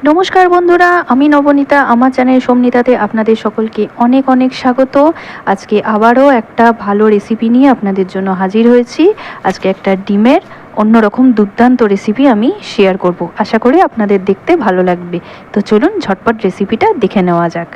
নমস্কার বন্ধুরা, আমি নবনীতা। আমার চ্যানেল সোমনিতাতে আপনাদের সকলকে অনেক অনেক স্বাগত। আজকে আবারও একটা ভালো রেসিপি নিয়ে আপনাদের জন্য হাজির হয়েছি। আজকে একটা ডিমের অন্যরকম দুর্দান্ত রেসিপি আমি শেয়ার করব। আশা করি আপনাদের দেখতে ভালো লাগবে। তো চলুন ঝটপট রেসিপিটা দেখে নেওয়া যাক।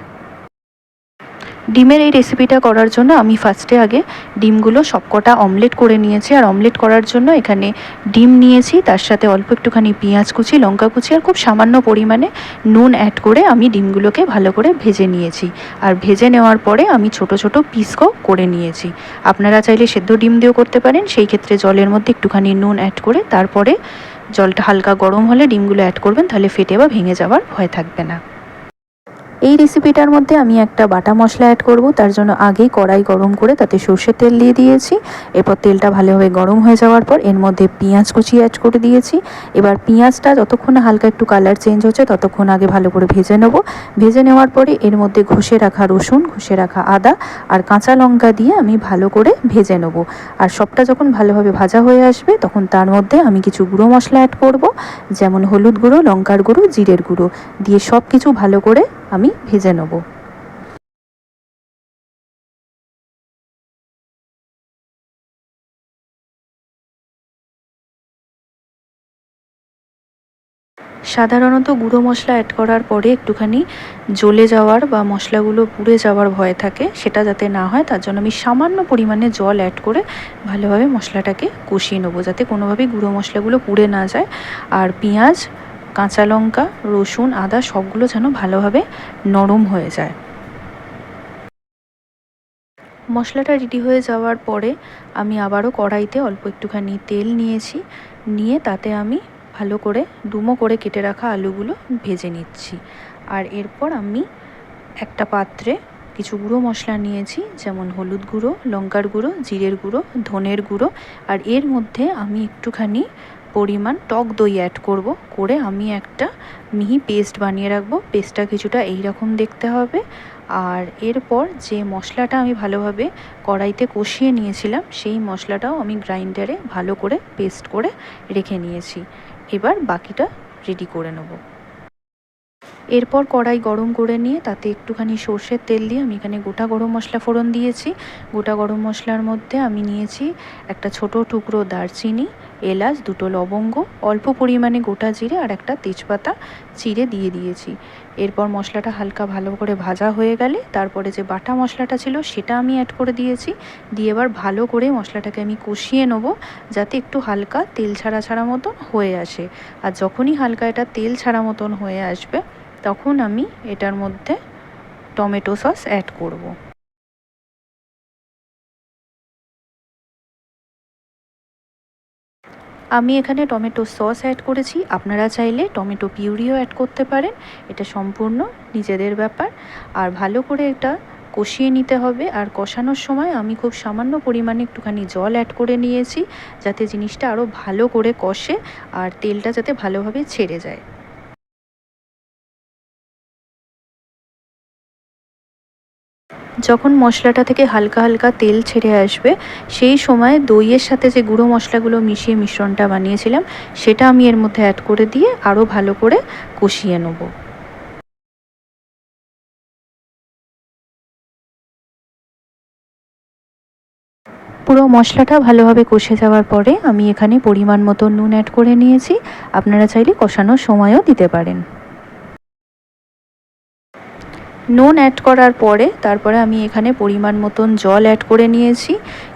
ডিমের এই রেসিপিটা করার জন্য আমি ফার্স্টে আগে ডিমগুলো সবকটা অমলেট করে নিয়েছি। আর অমলেট করার জন্য এখানে ডিম নিয়েছি, তার সাথে অল্প একটুখানি পেঁয়াজ কুচি, লঙ্কা কুচি আর খুব সামান্য পরিমাণে নুন অ্যাড করে আমি ডিমগুলোকে ভালো করে ভেজে নিয়েছি। আর ভেজে নেওয়ার পরে আমি ছোট ছোট পিসও করে নিয়েছি। আপনারা চাইলে সেদ্ধ ডিম দিয়েও করতে পারেন। সেই ক্ষেত্রে জলের মধ্যে একটুখানি নুন অ্যাড করে তারপরে জলটা হালকা গরম হলে ডিমগুলো অ্যাড করবেন, তাহলে ফেটে বা ভেঙে যাওয়ার ভয় থাকবে না। এই রেসিপিটার মধ্যে আমি একটা বাটা মশলা অ্যাড করব। তার জন্য আগেই কড়াই গরম করে তাতে সর্ষের তেল দিয়ে দিয়েছি। এরপর তেলটা ভালোভাবে গরম হয়ে যাওয়ার পর এর মধ্যে পেঁয়াজ কুচি অ্যাড করে দিয়েছি। এবার পেঁয়াজটা যতক্ষণ হালকা একটু কালার চেঞ্জ হচ্ছে ততক্ষণ আগে ভালো করে ভেজে নেব। ভেজে নেওয়ার পরে এর মধ্যে ঘষে রাখা রসুন, ঘষে রাখা আদা আর কাঁচা লঙ্কা দিয়ে আমি ভালো করে ভেজে নেব। আর সবটা যখন ভালোভাবে ভাজা হয়ে আসবে তখন তার মধ্যে আমি কিছু গুঁড়ো মশলা অ্যাড করব, যেমন হলুদ গুঁড়ো, লঙ্কার গুঁড়ো, জিরের গুঁড়ো দিয়ে সব কিছু ভালো করে আমি ভেজে নেব। সাধারণত গুঁড়ো মশলা অ্যাড করার পরে একটুখানি জ্বলে যাওয়ার বা মশলাগুলো পুড়ে যাওয়ার ভয় থাকে, সেটা যাতে না হয় তার জন্য আমি সামান্য পরিমাণে জল অ্যাড করে ভালোভাবে মশলাটাকে কষিয়ে নেবো, যাতে কোনোভাবেই গুঁড়ো মশলাগুলো পুড়ে না যায়। আর পেঁয়াজ, কাঁচা লঙ্কা, রসুন, আদা সবগুলো যেন ভালোভাবে নরম হয়ে যায়। মশলাটা রেডি হয়ে যাওয়ার পরে আমি আবারও কড়াইতে অল্প একটুখানি তেল নিয়েছি, নিয়ে তাতে আমি ভালো করে ডুমো করে কেটে রাখা আলুগুলো ভেজে নিচ্ছি। আর এরপর আমি একটা পাত্রে কিছু গুঁড়ো মশলা নিয়েছি, যেমন হলুদ গুঁড়ো, লঙ্কার গুঁড়ো, জিরের গুঁড়ো, ধনের গুঁড়ো। আর এর মধ্যে আমি একটুখানি পরিমাণ টক দই অ্যাড করব, করে আমি একটা মিহি পেস্ট বানিয়ে রাখবো। পেস্টটা কিছুটা এই রকম দেখতে হবে। আর এরপর যে মশলাটা আমি ভালোভাবে কড়াইতে কষিয়ে নিয়েছিলাম সেই মশলাটাও আমি গ্রাইন্ডারে ভালো করে পেস্ট করে রেখে নিয়েছি। এবার বাকিটা রেডি করে নেব। এরপর কড়াই গরম করে নিয়ে তাতে একটুখানি সর্ষের তেল দিয়ে আমি এখানে গোটা গরম মশলা ফোড়ন দিয়েছি। গোটা গরম মশলার মধ্যে আমি নিয়েছি একটা ছোট টুকরো দারচিনি, এলাচ, দুটো লবঙ্গ, অল্প পরিমাণে গোটা জিরে আর একটা তেজপাতা চিড়ে দিয়ে দিয়েছি। এরপর মশলাটা হালকা ভালো করে ভাজা হয়ে গেলে তারপরে যে বাটা মশলাটা ছিল সেটা আমি অ্যাড করে দিয়েছি। দিয়ে এবার ভালো করে মশলাটাকে আমি কষিয়ে নেব, যাতে একটু হালকা তেল ছাড়া ছাড়া মতন হয়ে আসে। আর যখনই হালকা এটা তেল ছাড়া মতন হয়ে আসবে তখন আমি এটার মধ্যে টমেটো সস অ্যাড করব। আমি এখানে টমেটো সস অ্যাড করেছি, আপনারা চাইলে টমেটো পিউরিও অ্যাড করতে পারেন। এটা সম্পূর্ণ নিজেদের ব্যাপার। আর ভালো করে এটা কষিয়ে নিতে হবে। আর কষানোর সময় আমি খুব সামান্য পরিমাণে একটুখানি জল অ্যাড করে নিয়েছি, যাতে জিনিসটা আরও ভালো করে কষে আর তেলটা যাতে ভালোভাবে ছেড়ে যায়। যখন মশলাটা থেকে হালকা হালকা তেল ছেড়ে আসবে সেই সময় দইয়ের সাথে যে গুঁড়ো মশলাগুলো মিশিয়ে মিশ্রণটা বানিয়েছিলাম সেটা আমি এর মধ্যে অ্যাড করে দিয়ে আরও ভালো করে কষিয়ে নেব। পুরো মশলাটা ভালোভাবে কষে যাওয়ার পরে আমি এখানে পরিমাণ মতো নুন অ্যাড করে নিয়েছি। আপনারা চাইলে কষানোর সময়ও দিতে পারেন। নুন অ্যাড করার পরে তারপরে আমি এখানে পরিমাণ মতন জল অ্যাড করে নিয়েছি,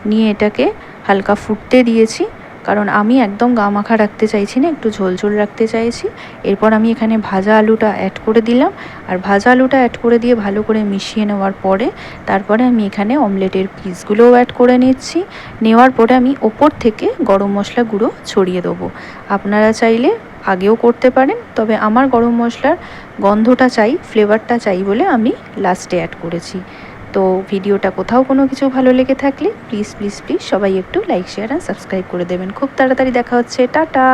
নিয়ে এটাকে হালকা ফুটতে দিয়েছি, কারণ আমি একদম গামাখা রাখতে চাইছি না, একটু ঝোলঝোল রাখতে চাইছি। এরপর আমি এখানে ভাজা আলুটা অ্যাড করে দিলাম। আর ভাজা আলুটা অ্যাড করে দিয়ে ভালো করে মিশিয়ে নেওয়ার পরে তারপরে আমি এখানে অমলেটের পিসগুলোও অ্যাড করে নিচ্ছি। নেওয়ার পরে আমি ওপর থেকে গরম মশলা গুঁড়ো ছড়িয়ে দেবো। আপনারা চাইলে আগেও করতে পারেন, তবে আমার গরম মশলার গন্ধটা চাই, ফ্লেভারটা চাই বলে আমি লাস্টে অ্যাড করেছি। তো ভিডিওটা কোথাও কোনো কিছু ভালো লেগে থাকলে প্লিজ প্লিজ প্লিজ সবাই একটু লাইক, শেয়ার অ্যান্ড সাবস্ক্রাইব করে দেবেন। খুব তাড়াতাড়ি দেখা হচ্ছে। টাটা।